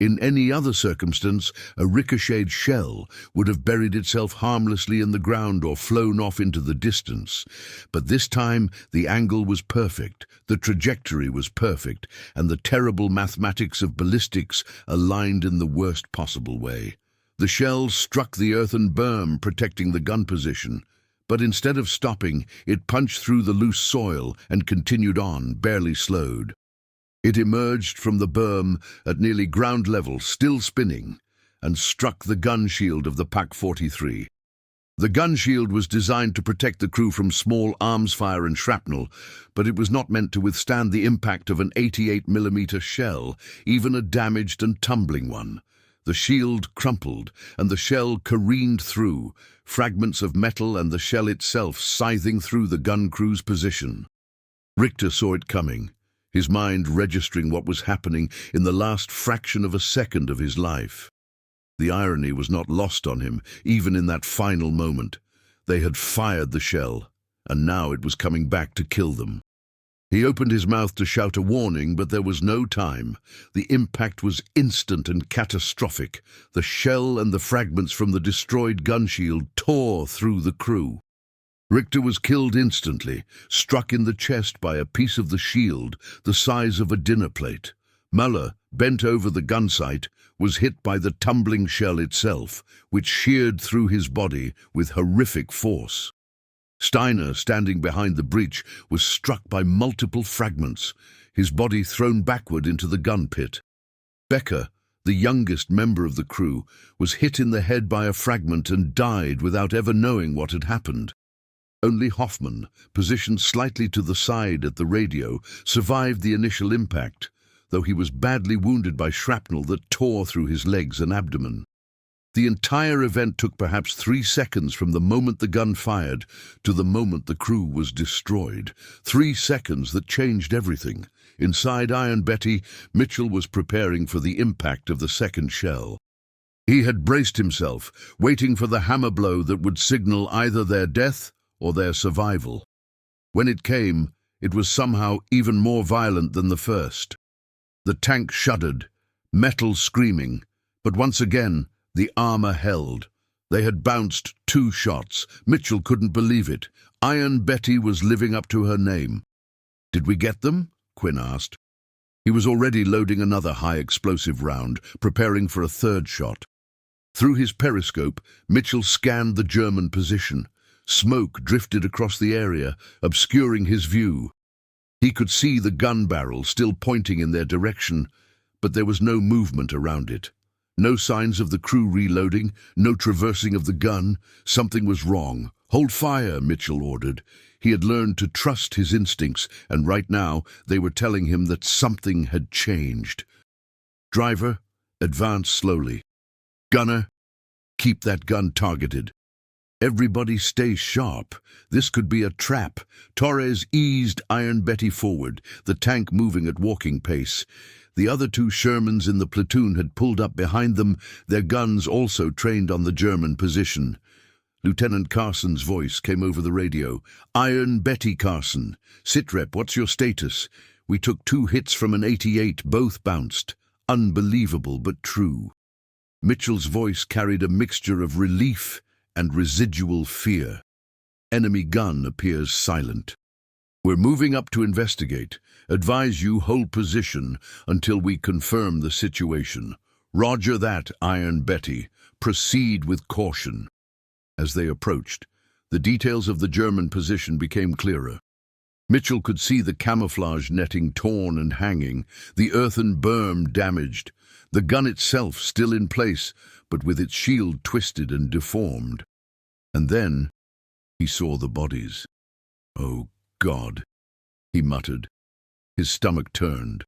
In any other circumstance, a ricocheted shell would have buried itself harmlessly in the ground or flown off into the distance. But this time, the angle was perfect, the trajectory was perfect, and the terrible mathematics of ballistics aligned in the worst possible way. The shell struck the earthen berm protecting the gun position. But instead of stopping, it punched through the loose soil and continued on, barely slowed. It emerged from the berm at nearly ground level, still spinning, and struck the gun shield of the Pak-43. The gun shield was designed to protect the crew from small arms fire and shrapnel, but it was not meant to withstand the impact of an 88mm shell, even a damaged and tumbling one. The shield crumpled, and the shell careened through, fragments of metal and the shell itself scything through the gun crew's position. Richter saw it coming, his mind registering what was happening in the last fraction of a second of his life. The irony was not lost on him, even in that final moment. They had fired the shell, and now it was coming back to kill them. He opened his mouth to shout a warning, but there was no time. The impact was instant and catastrophic. The shell and the fragments from the destroyed gun shield tore through the crew. Richter was killed instantly, struck in the chest by a piece of the shield the size of a dinner plate. Muller, bent over the gun sight, was hit by the tumbling shell itself, which sheared through his body with horrific force. Steiner, standing behind the breech, was struck by multiple fragments, his body thrown backward into the gun pit. Becker, the youngest member of the crew, was hit in the head by a fragment and died without ever knowing what had happened. Only Hoffman, positioned slightly to the side at the radio, survived the initial impact, though he was badly wounded by shrapnel that tore through his legs and abdomen. The entire event took perhaps 3 seconds from the moment the gun fired to the moment the crew was destroyed. 3 seconds that changed everything. Inside Iron Betty, Mitchell was preparing for the impact of the second shell. He had braced himself, waiting for the hammer blow that would signal either their death or their survival. When it came, It was somehow even more violent than the first. The tank shuddered, metal screaming, but once again the armor held. They had bounced 2 shots. Mitchell couldn't believe it. Iron Betty was living up to her name. "Did we get them?" Quinn asked. He was already loading another high-explosive round, preparing for a 3rd shot. Through his periscope, Mitchell scanned the German position. Smoke drifted across the area, obscuring his view. He could see the gun barrel still pointing in their direction, but there was no movement around it. No signs of the crew reloading, no traversing of the gun. Something was wrong. "Hold fire," Mitchell ordered. He had learned to trust his instincts, and right now they were telling him that something had changed. "Driver, advance slowly. Gunner, keep that gun targeted. Everybody stay sharp. This could be a trap." Torres eased Iron Betty forward, the tank moving at walking pace. The other 2 Shermans in the platoon had pulled up behind them, their guns also trained on the German position. Lieutenant Carson's voice came over the radio. "Iron Betty, Carson. Sitrep, what's your status? We took 2 hits from an 88, both bounced. Unbelievable, but true." Mitchell's voice carried a mixture of relief and residual fear. "Enemy gun appears silent. We're moving up to investigate. Advise you hold position until we confirm the situation. Roger that, Iron Betty. Proceed with caution." As they approached, the details of the German position became clearer. Mitchell could see the camouflage netting torn and hanging, the earthen berm damaged, the gun itself still in place, but with its shield twisted and deformed. And then he saw the bodies. "Oh, God," he muttered. His stomach turned.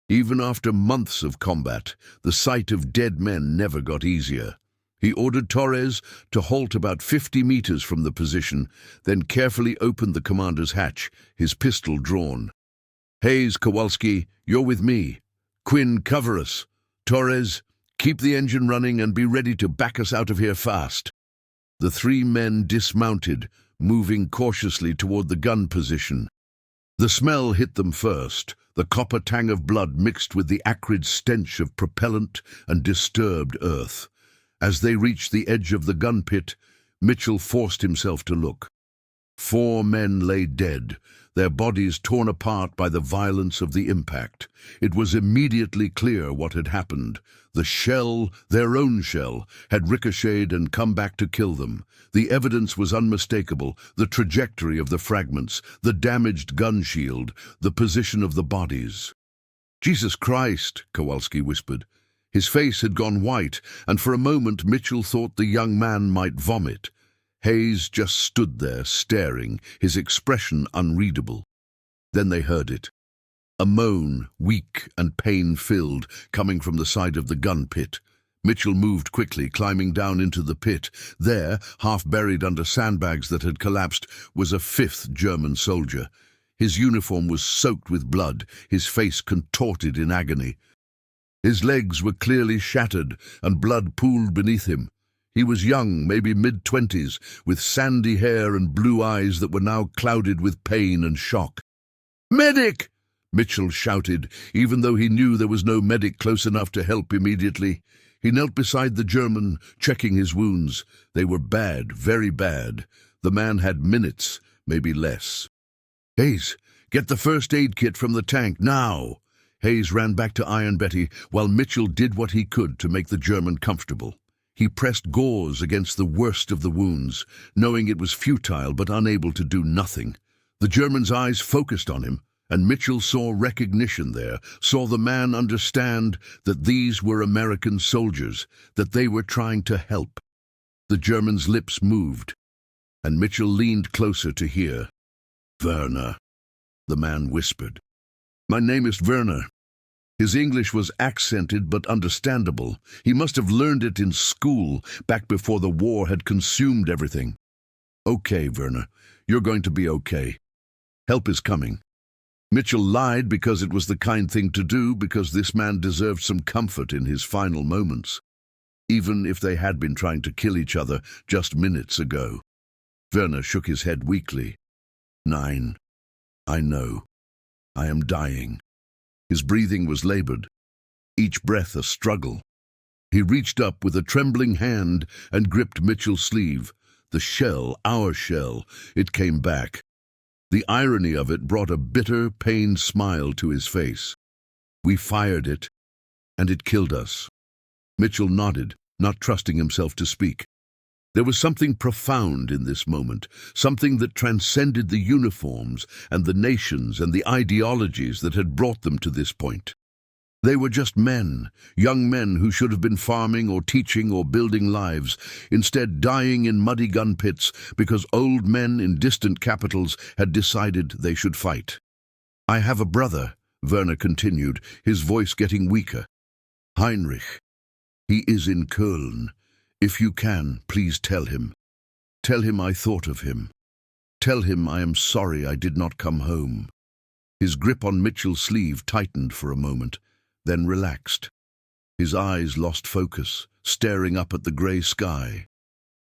Even after months of combat, the sight of dead men never got easier. He ordered Torres to halt about 50 meters from the position, then carefully opened the commander's hatch, his pistol drawn. "Hayes, Kowalski, you're with me. Quinn, cover us. Torres, keep the engine running and be ready to back us out of here fast." The 3 men dismounted, moving cautiously toward the gun position. The smell hit them first, the copper tang of blood mixed with the acrid stench of propellant and disturbed earth. As they reached the edge of the gun pit, Mitchell forced himself to look. 4 men lay dead, their bodies torn apart by the violence of the impact. It was immediately clear what had happened. The shell, their own shell, had ricocheted and come back to kill them. The evidence was unmistakable, the trajectory of the fragments, the damaged gun shield, the position of the bodies. "Jesus Christ," Kowalski whispered. His face had gone white, and for a moment Mitchell thought the young man might vomit. Hayes just stood there, staring, his expression unreadable. Then they heard it. A moan, weak and pain-filled, coming from the side of the gun pit. Mitchell moved quickly, climbing down into the pit. There, half buried under sandbags that had collapsed, was a 5th German soldier. His uniform was soaked with blood, his face contorted in agony. His legs were clearly shattered, and blood pooled beneath him. He was young, maybe mid-20s, with sandy hair and blue eyes that were now clouded with pain and shock. "Medic!" Mitchell shouted, even though he knew there was no medic close enough to help immediately. He knelt beside the German, checking his wounds. They were bad, very bad. The man had minutes, maybe less. "Hayes, get the first aid kit from the tank, now!" Hayes ran back to Iron Betty, while Mitchell did what he could to make the German comfortable. He pressed gauze against the worst of the wounds, knowing it was futile but unable to do nothing. The German's eyes focused on him, and Mitchell saw recognition there, saw the man understand that these were American soldiers, that they were trying to help. The German's lips moved, and Mitchell leaned closer to hear. "Werner," the man whispered. "My name is Werner." His English was accented but understandable. He must have learned it in school, back before the war had consumed everything. "Okay, Werner, you're going to be okay. Help is coming." Mitchell lied because it was the kind thing to do, because this man deserved some comfort in his final moments, even if they had been trying to kill each other just minutes ago. Werner shook his head weakly. 9. I know. I am dying. His breathing was labored, each breath a struggle. He reached up with a trembling hand and gripped Mitchell's sleeve. The shell, our shell, it came back. The irony of it brought a bitter, pained smile to his face. We fired it, and it killed us. Mitchell nodded, not trusting himself to speak. There was something profound in this moment, something that transcended the uniforms and the nations and the ideologies that had brought them to this point. They were just men, young men who should have been farming or teaching or building lives, instead dying in muddy gun pits because old men in distant capitals had decided they should fight. I have a brother, Werner continued, his voice getting weaker. Heinrich. He is in Köln. If you can, please tell him. Tell him I thought of him. Tell him I am sorry I did not come home. His grip on Mitchell's sleeve tightened for a moment, then relaxed. His eyes lost focus, staring up at the grey sky.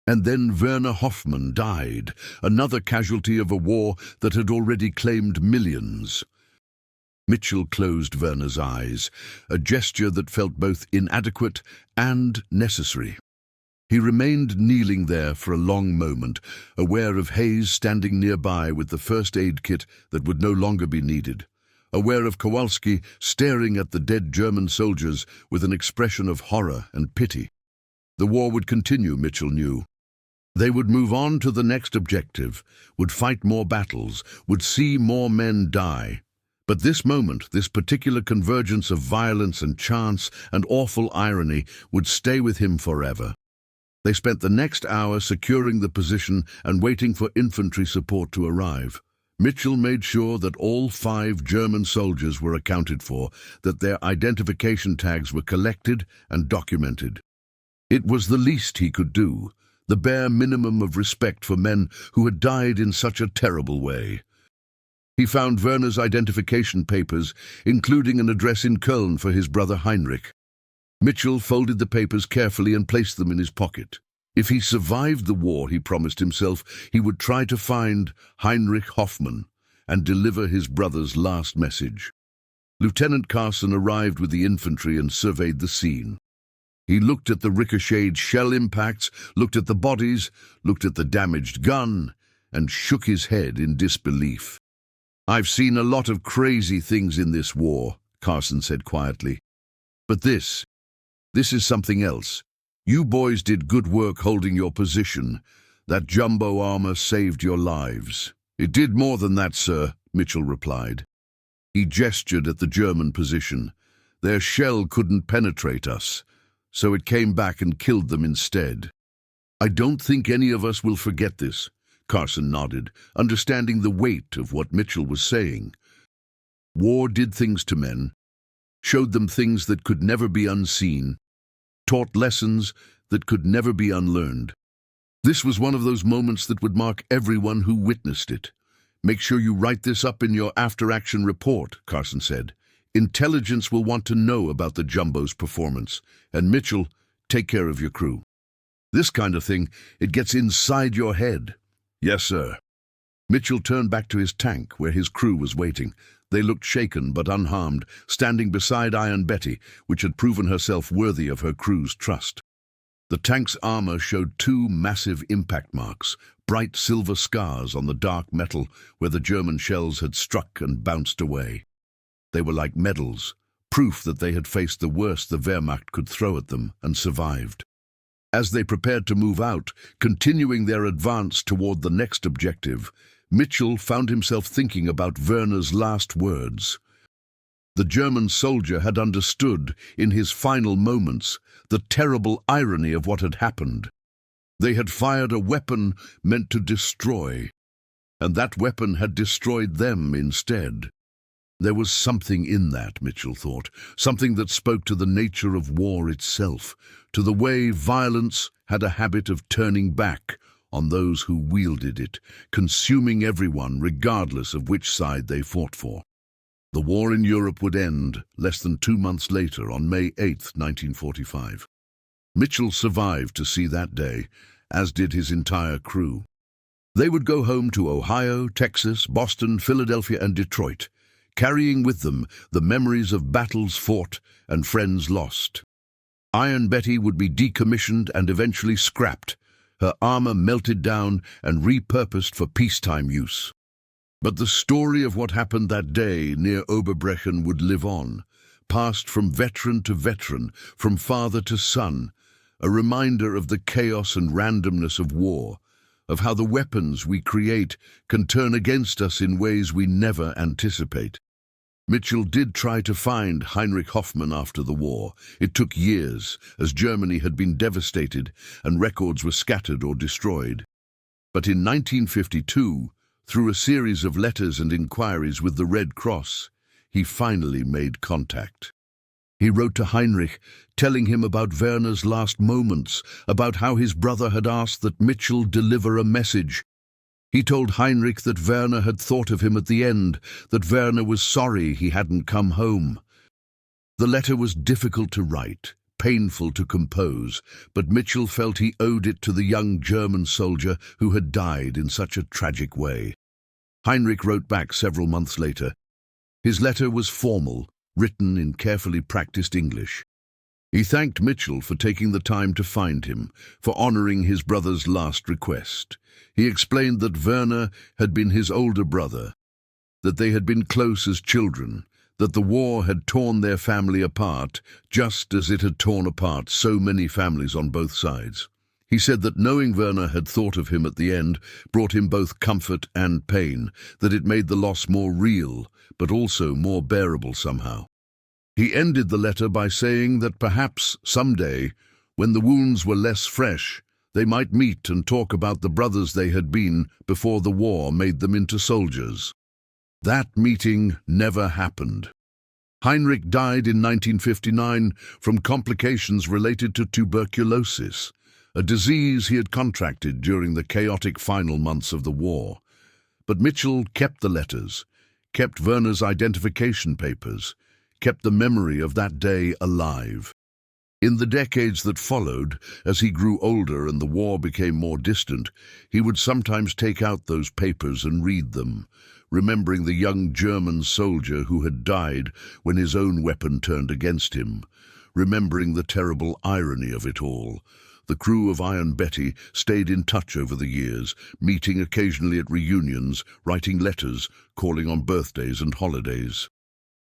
And then Werner Hoffmann died, another casualty of a war that had already claimed millions. Mitchell closed Werner's eyes, a gesture that felt both inadequate and necessary. He remained kneeling there for a long moment, aware of Hayes standing nearby with the first aid kit that would no longer be needed, aware of Kowalski staring at the dead German soldiers with an expression of horror and pity. The war would continue, Mitchell knew. They would move on to the next objective, would fight more battles, would see more men die. But this moment, this particular convergence of violence and chance and awful irony would stay with him forever. They spent the next hour securing the position and waiting for infantry support to arrive. Mitchell made sure that all 5 German soldiers were accounted for, that their identification tags were collected and documented. It was the least he could do, the bare minimum of respect for men who had died in such a terrible way. He found Werner's identification papers, including an address in Köln for his brother Heinrich. Mitchell folded the papers carefully and placed them in his pocket. If he survived the war, he promised himself, he would try to find Heinrich Hoffmann and deliver his brother's last message. Lieutenant Carson arrived with the infantry and surveyed the scene. He looked at the ricocheted shell impacts, looked at the bodies, looked at the damaged gun, and shook his head in disbelief. "I've seen a lot of crazy things in this war," Carson said quietly. "But this is something else. You boys did good work holding your position. That jumbo armor saved your lives." "It did more than that, sir," Mitchell replied. He gestured at the German position. "Their shell couldn't penetrate us, so it came back and killed them instead." "I don't think any of us will forget this." Carson nodded, understanding the weight of what Mitchell was saying. War did things to men, showed them things that could never be unseen, taught lessons that could never be unlearned. This was one of those moments that would mark everyone who witnessed it. "Make sure you write this up in your after-action report," Carson said. "Intelligence will want to know about the Jumbo's performance. And Mitchell, take care of your crew. This kind of thing, it gets inside your head." "Yes, sir." Mitchell turned back to his tank, where his crew was waiting. They looked shaken but unharmed, standing beside Iron Betty, which had proven herself worthy of her crew's trust. The tank's armor showed 2 massive impact marks, bright silver scars on the dark metal where the German shells had struck and bounced away. They were like medals, proof that they had faced the worst the Wehrmacht could throw at them and survived. As they prepared to move out, continuing their advance toward the next objective, Mitchell found himself thinking about Werner's last words. The German soldier had understood, in his final moments, the terrible irony of what had happened. They had fired a weapon meant to destroy, and that weapon had destroyed them instead. There was something in that, Mitchell thought, something that spoke to the nature of war itself, to the way violence had a habit of turning back on those who wielded it, consuming everyone regardless of which side they fought for. The war in Europe would end less than 2 months later, on May 8, 1945. Mitchell survived to see that day, as did his entire crew. They would go home to Ohio, Texas, Boston, Philadelphia, and Detroit, carrying with them the memories of battles fought and friends lost. Iron Betty would be decommissioned and eventually scrapped, her armor melted down and repurposed for peacetime use. But the story of what happened that day near Oberbrechen would live on, passed from veteran to veteran, from father to son, a reminder of the chaos and randomness of war, of how the weapons we create can turn against us in ways we never anticipate. Mitchell did try to find Heinrich Hoffmann after the war. It took years, as Germany had been devastated and records were scattered or destroyed. But in 1952, through a series of letters and inquiries with the Red Cross, he finally made contact. He wrote to Heinrich, telling him about Werner's last moments, about how his brother had asked that Mitchell deliver a message. He told Heinrich that Werner had thought of him at the end, that Werner was sorry he hadn't come home. The letter was difficult to write, painful to compose, but Mitchell felt he owed it to the young German soldier who had died in such a tragic way. Heinrich wrote back several months later. His letter was formal, written in carefully practiced English. He thanked Mitchell for taking the time to find him, for honoring his brother's last request. He explained that Werner had been his older brother, that they had been close as children, that the war had torn their family apart, just as it had torn apart so many families on both sides. He said that knowing Werner had thought of him at the end brought him both comfort and pain, that it made the loss more real, but also more bearable somehow. He ended the letter by saying that perhaps someday, when the wounds were less fresh, they might meet and talk about the brothers they had been before the war made them into soldiers. That meeting never happened. Heinrich died in 1959 from complications related to tuberculosis, a disease he had contracted during the chaotic final months of the war. But Mitchell kept the letters, kept Werner's identification papers, kept the memory of that day alive. In the decades that followed, as he grew older and the war became more distant, he would sometimes take out those papers and read them, remembering the young German soldier who had died when his own weapon turned against him, remembering the terrible irony of it all. The crew of Iron Betty stayed in touch over the years, meeting occasionally at reunions, writing letters, calling on birthdays and holidays.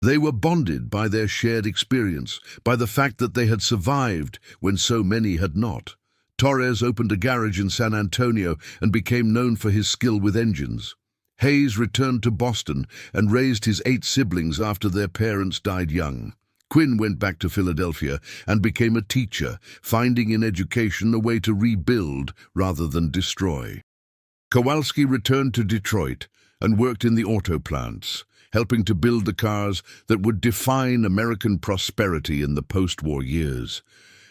They were bonded by their shared experience, by the fact that they had survived when so many had not. Torres opened a garage in San Antonio and became known for his skill with engines. Hayes returned to Boston and raised his 8 siblings after their parents died young. Quinn went back to Philadelphia and became a teacher, finding in education a way to rebuild rather than destroy. Kowalski returned to Detroit and worked in the auto plants, helping to build the cars that would define American prosperity in the post-war years.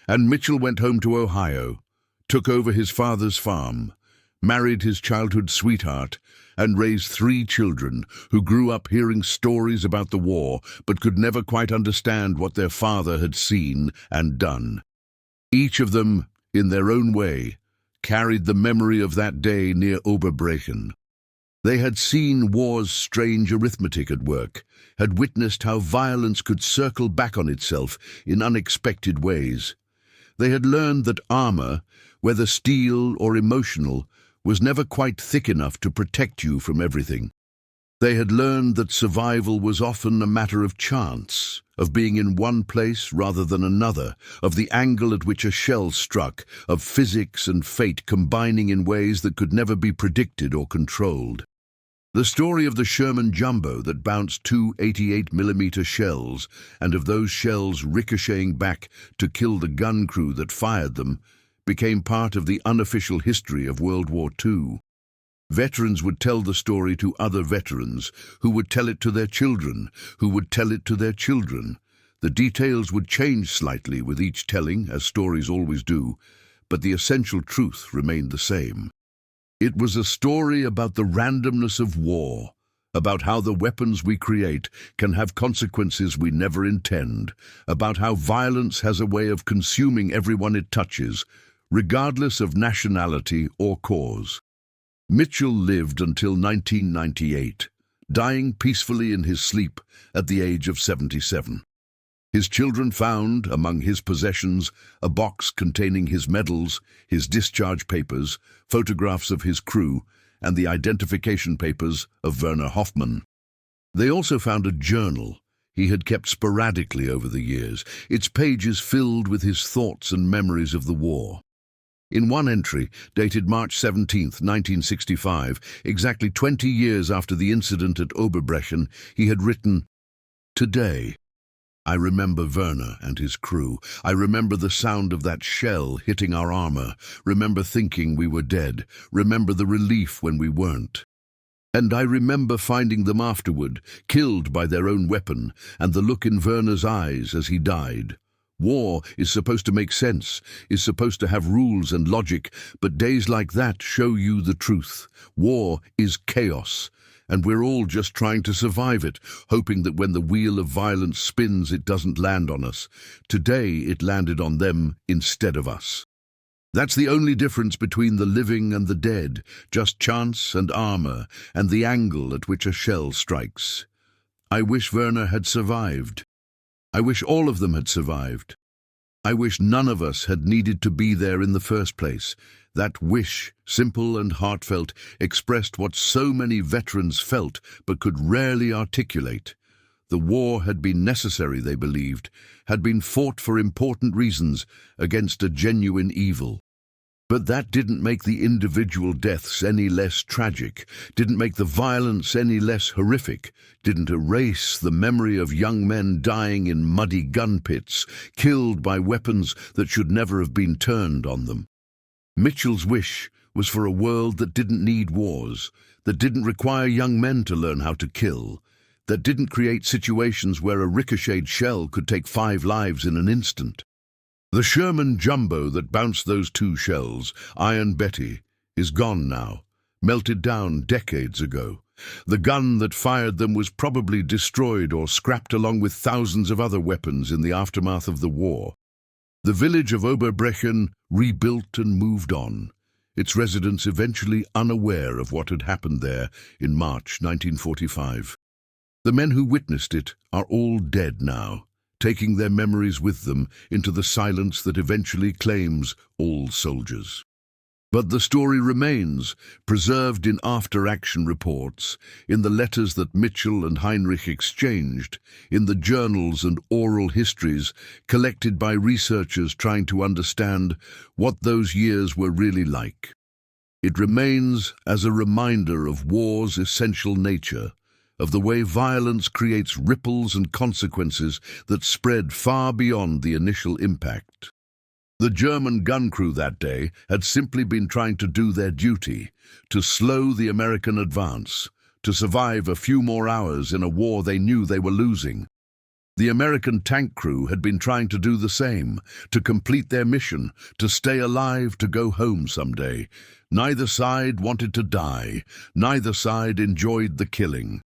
And Mitchell went home to Ohio, took over his father's farm, married his childhood sweetheart, and raised 3 children who grew up hearing stories about the war but could never quite understand what their father had seen and done. Each of them, in their own way, carried the memory of that day near Oberbrechen. They had seen war's strange arithmetic at work, had witnessed how violence could circle back on itself in unexpected ways. They had learned that armor, whether steel or emotional, was never quite thick enough to protect you from everything. They had learned that survival was often a matter of chance, of being in one place rather than another, of the angle at which a shell struck, of physics and fate combining in ways that could never be predicted or controlled. The story of the Sherman Jumbo that bounced 2 88mm shells, and of those shells ricocheting back to kill the gun crew that fired them, became part of the unofficial history of World War II. Veterans would tell the story to other veterans, who would tell it to their children, who would tell it to their children. The details would change slightly with each telling, as stories always do, but the essential truth remained the same. It was a story about the randomness of war, about how the weapons we create can have consequences we never intend, about how violence has a way of consuming everyone it touches, regardless of nationality or cause. Mitchell lived until 1998, dying peacefully in his sleep at the age of 77. His children found, among his possessions, a box containing his medals, his discharge papers, photographs of his crew, and the identification papers of Werner Hoffmann. They also found a journal he had kept sporadically over the years, its pages filled with his thoughts and memories of the war. In one entry, dated March 17, 1965, exactly 20 years after the incident at Oberbrechen, he had written, "Today, I remember Werner and his crew. I remember the sound of that shell hitting our armor, remember thinking we were dead, remember the relief when we weren't. And I remember finding them afterward, killed by their own weapon, and the look in Werner's eyes as he died. War is supposed to make sense, is supposed to have rules and logic, but days like that show you the truth. War is chaos, and we're all just trying to survive it, hoping that when the wheel of violence spins it doesn't land on us. Today it landed on them instead of us. That's the only difference between the living and the dead, just chance and armor, and the angle at which a shell strikes. I wish Werner had survived. I wish all of them had survived. I wish none of us had needed to be there in the first place. That wish, simple and heartfelt, expressed what so many veterans felt but could rarely articulate. The war had been necessary, they believed, had been fought for important reasons against a genuine evil. But that didn't make the individual deaths any less tragic, didn't make the violence any less horrific, didn't erase the memory of young men dying in muddy gun pits, killed by weapons that should never have been turned on them. Mitchell's wish was for a world that didn't need wars, that didn't require young men to learn how to kill, that didn't create situations where a ricocheted shell could take 5 lives in an instant. The Sherman Jumbo that bounced those 2 shells, Iron Betty, is gone now, melted down decades ago. The gun that fired them was probably destroyed or scrapped along with thousands of other weapons in the aftermath of the war. The village of Oberbrechen rebuilt and moved on, its residents eventually unaware of what had happened there in March 1945. The men who witnessed it are all dead now, taking their memories with them into the silence that eventually claims all soldiers. But the story remains, preserved in after-action reports, in the letters that Mitchell and Heinrich exchanged, in the journals and oral histories collected by researchers trying to understand what those years were really like. It remains as a reminder of war's essential nature, of the way violence creates ripples and consequences that spread far beyond the initial impact. The German gun crew that day had simply been trying to do their duty, to slow the American advance, to survive a few more hours in a war they knew they were losing. The American tank crew had been trying to do the same, to complete their mission, to stay alive, to go home someday. Neither side wanted to die, neither side enjoyed the killing.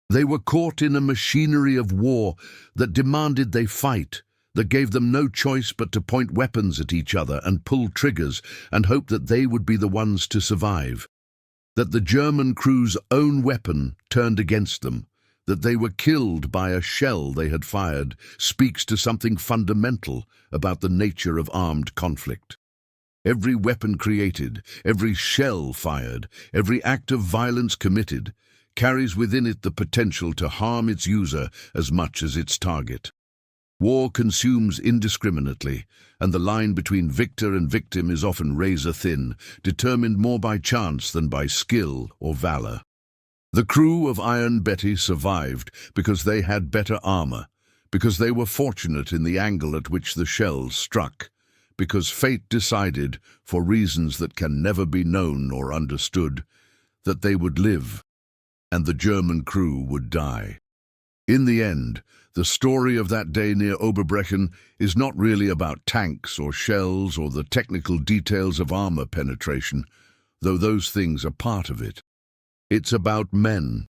They were caught in a machinery of war that demanded they fight, that gave them no choice but to point weapons at each other and pull triggers and hope that they would be the ones to survive. That the German crew's own weapon turned against them, that they were killed by a shell they had fired, speaks to something fundamental about the nature of armed conflict. Every weapon created, every shell fired, every act of violence committed, carries within it the potential to harm its user as much as its target. War consumes indiscriminately, and the line between victor and victim is often razor-thin, determined more by chance than by skill or valor. The crew of Iron Betty survived because they had better armor, because they were fortunate in the angle at which the shells struck, because fate decided, for reasons that can never be known or understood, that they would live, and the German crew would die. In the end, the story of that day near Oberbrechen is not really about tanks or shells or the technical details of armor penetration, though those things are part of it. It's about men,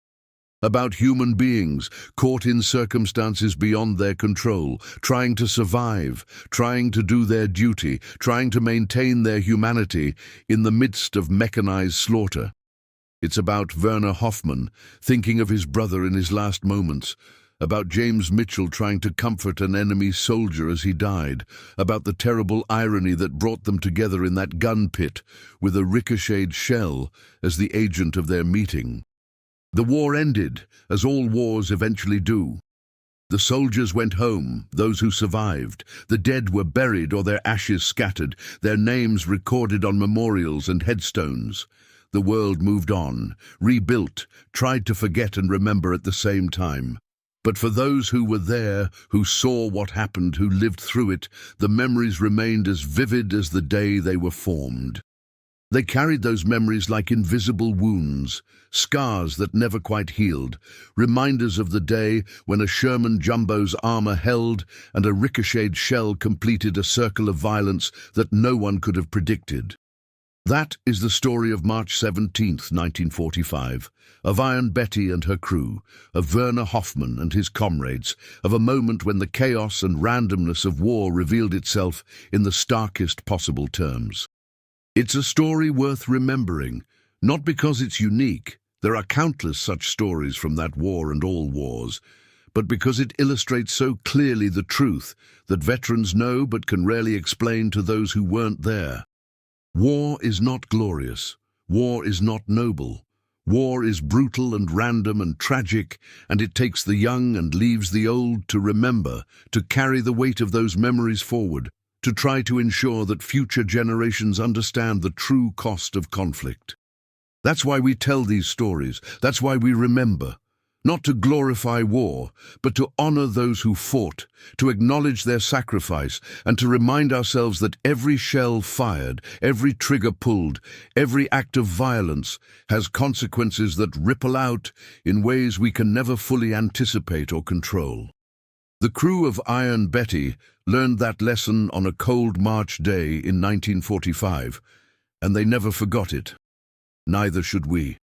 about human beings caught in circumstances beyond their control, trying to survive, trying to do their duty, trying to maintain their humanity in the midst of mechanized slaughter. It's about Werner Hoffmann, thinking of his brother in his last moments, about James Mitchell trying to comfort an enemy soldier as he died, about the terrible irony that brought them together in that gun pit with a ricocheted shell as the agent of their meeting. The war ended, as all wars eventually do. The soldiers went home, those who survived. The dead were buried or their ashes scattered, their names recorded on memorials and headstones. The world moved on, rebuilt, tried to forget and remember at the same time. But for those who were there, who saw what happened, who lived through it, the memories remained as vivid as the day they were formed. They carried those memories like invisible wounds, scars that never quite healed, reminders of the day when a Sherman Jumbo's armor held and a ricocheted shell completed a circle of violence that no one could have predicted. That is the story of March 17th, 1945, of Iron Betty and her crew, of Werner Hoffmann and his comrades, of a moment when the chaos and randomness of war revealed itself in the starkest possible terms. It's a story worth remembering, not because it's unique, there are countless such stories from that war and all wars, but because it illustrates so clearly the truth that veterans know but can rarely explain to those who weren't there. War is not glorious. War is not noble. War is brutal and random and tragic, and it takes the young and leaves the old to remember, to carry the weight of those memories forward, to try to ensure that future generations understand the true cost of conflict. That's why we tell these stories. That's why we remember. Not to glorify war, but to honor those who fought, to acknowledge their sacrifice, and to remind ourselves that every shell fired, every trigger pulled, every act of violence has consequences that ripple out in ways we can never fully anticipate or control. The crew of Iron Betty learned that lesson on a cold March day in 1945, and they never forgot it. Neither should we.